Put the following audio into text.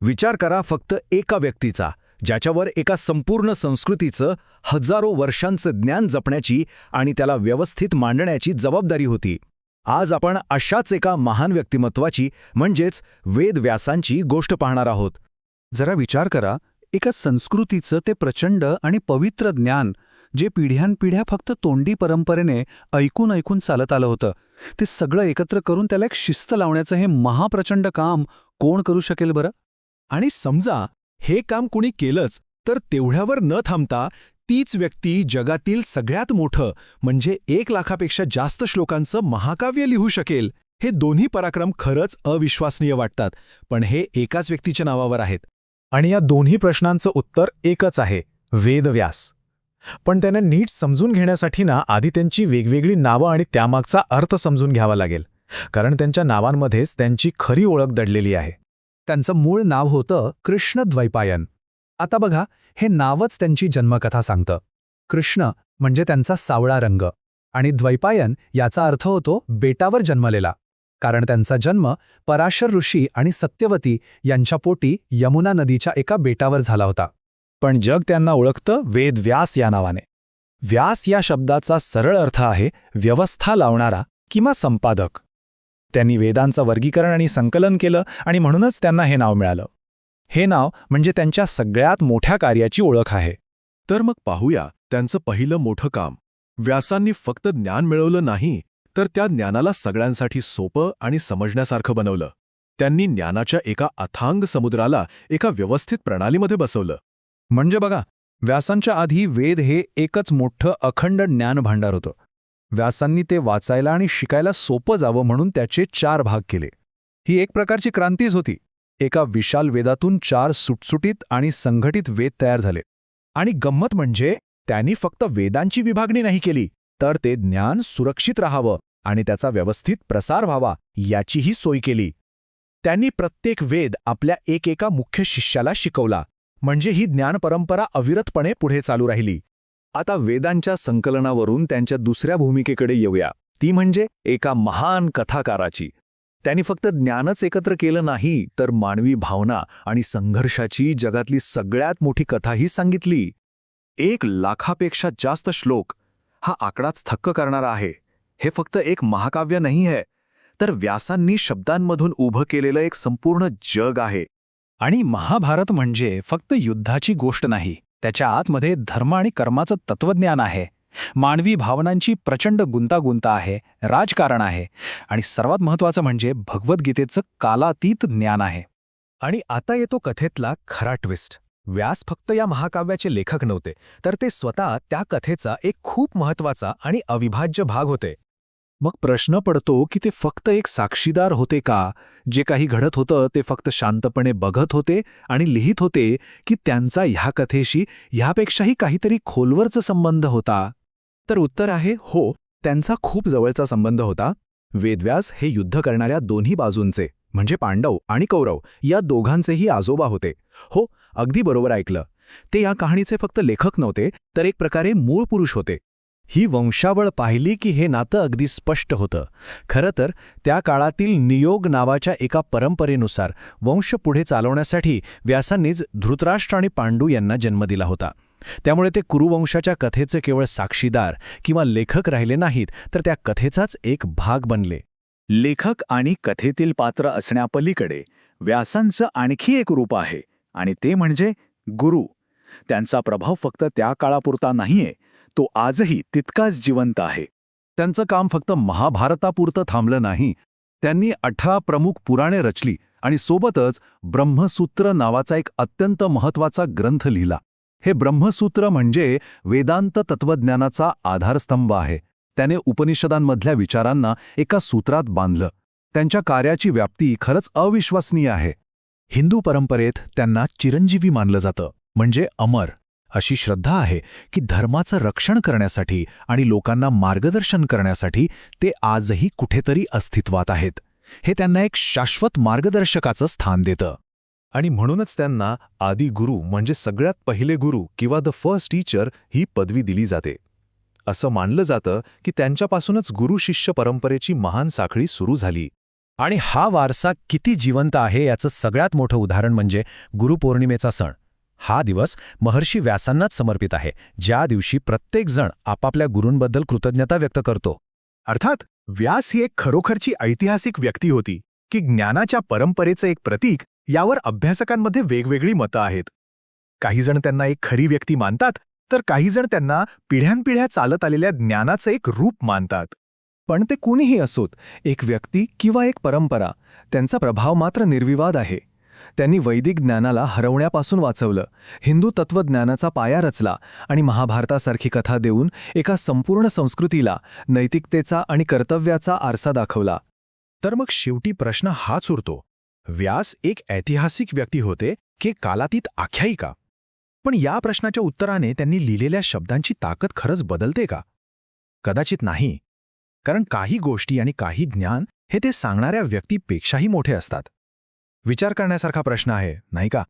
विचार करा फक्त एका व्यक्तीचा, ज्याच्यावर एका संपूर्ण संस्कृतीचं हजारो वर्षांचं ज्ञान जपण्याची आणि त्याला व्यवस्थित मांडण्याची जबाबदारी होती. आज आपण अशाच एका महान व्यक्तिमत्वाची म्हणजेच वेद व्यासांची गोष्ट पाहणार आहोत. जरा विचार करा, एका संस्कृतीचं ते प्रचंड आणि पवित्र ज्ञान, जे पिढ्यानपिढ्या फक्त तोंडी परंपरेने ऐकून ऐकून चालत आलं होतं, ते सगळं एकत्र करून त्याला एक शिस्त लावण्याचं हे महाप्रचंड काम कोण करू शकेल बरं? आणि समजा हे काम कुणी केलंच, तर तेवढ्यावर न थांबता तीच व्यक्ती जगातील सगळ्यात मोठं म्हणजे 1,00,000पेक्षा जास्त श्लोकांचं महाकाव्य लिहू शकेल. हे दोन्ही पराक्रम खरंच अविश्वसनीय वाटतात, पण हे एकाच व्यक्तीच्या नावावर आहेत. आणि या दोन्ही प्रश्नांचं उत्तर एकच आहे: वेदव्यास. पण त्यांना नीट समजून घेण्यासाठी आधी त्यांची वेगवेगळी नावं आणि त्यामागचा अर्थ समजून घ्यावा लागेल, कारण त्यांच्या नावांमध्येच त्यांची खरी ओळख दडलेली आहे. त्यांचं मूळ नाव होतं कृष्णद्वैपायन. आता बघा, हे नावच त्यांची जन्मकथा सांगतं. कृष्ण म्हणजे त्यांचा सावळा रंग, आणि द्वैपायन याचा अर्थ होतो बेटावर जन्मलेला, कारण त्यांचा जन्म पराशर ऋषी आणि सत्यवती यांच्या पोटी यमुना नदीच्या एका बेटावर झाला होता. पण जग त्यांना ओळखतं वेदव्यास या नावाने. व्यास या शब्दाचा सरळ अर्थ आहे व्यवस्था लावणारा किंवा संपादक. त्यांनी वेदांचं वर्गीकरण आणि संकलन केलं आणि म्हणूनच त्यांना हे नाव मिळालं. हे नाव म्हणजे त्यांच्या सगळ्यात मोठ्या कार्याची ओळख आहे. तर मग पाहूया त्यांचं पहिलं मोठं काम. व्यासांनी फक्त ज्ञान मिळवलं नाही, तर त्या ज्ञानाला सगळ्यांसाठी सोपं आणि समजण्यासारखं बनवलं. त्यांनी ज्ञानाच्या एका अथांग समुद्राला एका व्यवस्थित प्रणालीमध्ये बसवलं. म्हणजे बघा, व्यासांच्या आधी वेद हे एकच मोठं अखंड ज्ञान भांडार होतं. व्यासांनी ते वाचायला आणि शिकायला सोपं जावं म्हणून त्याचे 4 भाग केले. ही एक प्रकारची क्रांतीच होती. एका विशाल वेदातून 4 सुटसुटीत आणि संघटित वेद तयार झाले. आणि गंमत म्हणजे त्यांनी फक्त वेदांची विभागणी नाही केली, तर ते ज्ञान सुरक्षित राहावं आणि त्याचा व्यवस्थित प्रसार व्हावा याचीही सोय केली. त्यांनी प्रत्येक वेद आपल्या एकेका मुख्य शिष्याला शिकवला, म्हणजे ही ज्ञानपरंपरा अविरतपणे पुढे चालू राहिली. आता वेदांच्या संकलनावरून त्यांच्या दुसऱ्या भूमिकेकडे येऊया, ती म्हणजे एका महान कथाकाराची. त्यांनी फक्त ज्ञानच एकत्र केलं नाही, तर मानवी भावना आणि संघर्षाची जगातली सगळ्यात मोठी कथाही सांगितली. 1,00,000पेक्षा जास्त श्लोक हा आकडाच थक्क करणारा आहे. हे फक्त एक महाकाव्य नाही आहे, तर व्यासांनी शब्दांमधून उभं केलेलं एक संपूर्ण जग आहे. आणि महाभारत म्हणजे फक्त युद्धाची गोष्ट नाही, त्याच्या आतमध्ये धर्म आणि कर्माचं तत्वज्ञान आहे, मानवी भावनांची प्रचंड गुंतागुंत आहे, राजकारण आहे, आणि सर्वात महत्त्वाचं म्हणजे भगवद्गीतेचं कालातीत ज्ञान आहे. आणि आता येतो कथेतला खरा ट्विस्ट. व्यास फक्त या महाकाव्याचे लेखक नव्हते, तर ते स्वतः त्या कथेचा एक खूप महत्त्वाचा आणि अविभाज्य भाग होते. मग प्रश्न पडतो की ते फक्त एक साक्षीदार होते का? जे काही घडत होतं ते फक्त शांतपणे बघत होते आणि लिहित होते, की त्यांचा ह्या कथेशी ह्यापेक्षाही काहीतरी खोलवरचा संबंध होता? तर उत्तर आहे हो, त्यांचा खूप जवळचा संबंध होता. वेदव्यास हे युद्ध करणाऱ्या दोन्ही बाजूंचे म्हणजे पांडव आणि कौरव या दोघांचेही आजोबा होते. हो, अगदी बरोबर ऐकलं. ते या कहाणीचे फक्त लेखक नव्हते, तर एक प्रकारे मूळ पुरुष होते. ही वंशावळ पाहिली की हे नातं अगदी स्पष्ट होतं. खरं तर त्या काळातील नियोग नावाच्या एका परंपरेनुसार वंश पुढे चालवण्यासाठी व्यासांनीच धृतराष्ट्र आणि पांडू यांना जन्म दिला होता. त्यामुळे ते कुरुवंशाच्या कथेचे केवळ साक्षीदार किंवा लेखक राहिले नाहीत, तर त्या कथेचाच एक भाग बनले. लेखक आणि कथेतील पात्र असण्यापलीकडे व्यासांचं आणखी एक रूप आहे, आणि ते म्हणजे गुरु. त्यांचा प्रभाव फक्त त्या काळापुरता नाहीये, तो आजही तितकाच जिवंत आहे. त्यांचं काम फक्त महाभारतापुरतं थांबलं नाही. त्यांनी 18 प्रमुख पुराणे रचली आणि सोबतच ब्रह्मसूत्र नावाचा एक अत्यंत महत्त्वाचा ग्रंथ लिहिला. हे ब्रह्मसूत्र म्हणजे वेदांत तत्वज्ञानाचा आधारस्तंभ आहे. त्याने उपनिषदांमधल्या विचारांना एका सूत्रात बांधलं. त्यांच्या कार्याची व्याप्ती खरंच अविश्वसनीय आहे. हिंदू परंपरेत त्यांना चिरंजीवी मानलं जातं, म्हणजे अमर. अशी श्रद्धा आहे की धर्माचं रक्षण करण्यासाठी आणि लोकांना मार्गदर्शन करण्यासाठी ते आजही कुठेतरी अस्तित्वात आहेत. हे त्यांना एक शाश्वत मार्गदर्शकाचं स्थान देतं. आणि म्हणूनच त्यांना आदी गुरु म्हणजे सगळ्यात पहिले गुरु किंवा द फर्स्ट टीचर ही पदवी दिली जाते. असं मानलं जातं की त्यांच्यापासूनच गुरु शिष्य परंपरेची महान साखळी सुरू झाली. आणि हा वारसा किती जिवंत आहे याचं सगळ्यात मोठं उदाहरण म्हणजे गुरुपौर्णिमेचा सण. हा दिवस महर्षी व्यासांनाच समर्पित आहे, ज्या दिवशी प्रत्येक जण आपापल्या गुरूंबद्दल कृतज्ञता व्यक्त करतो. अर्थात व्यास ही एक खरोखरची ऐतिहासिक व्यक्ती होती की ज्ञानाच्या परंपरेचं एक प्रतीक यावर अभ्यासकांमध्ये वेगवेगळी मतं आहेत. काही जण त्यांना एक खरी व्यक्ती मानतात, तर काही जण त्यांना पिढ्यानपिढ्या चालत आलेल्या ज्ञानाचं एक रूप मानतात. पण ते कुणीही असोत, एक व्यक्ती किंवा एक परंपरा, त्यांचा प्रभाव मात्र निर्विवाद आहे. त्यांनी वैदिक ज्ञानाला हरवण्यापासून वाचवलं, हिंदू तत्त्वज्ञानाचा पाया रचला आणि महाभारतासारखी कथा देऊन एका संपूर्ण संस्कृतीला नैतिकतेचा आणि कर्तव्याचा आरसा दाखवला. तर मग शेवटी प्रश्न हाच उरतो, व्यास एक ऐतिहासिक व्यक्ती होते की कालातीत आख्यायिका? पण या प्रश्नाच्या उत्तराने त्यांनी लिहिलेल्या शब्दांची ताकद खरंच बदलते का? कदाचित नाही. कारण काही गोष्टी आणि काही ज्ञान हे ते सांगणाऱ्या व्यक्तीपेक्षाही मोठे असतात. विचार करण्यासारखा प्रश्न आहे, नाही का?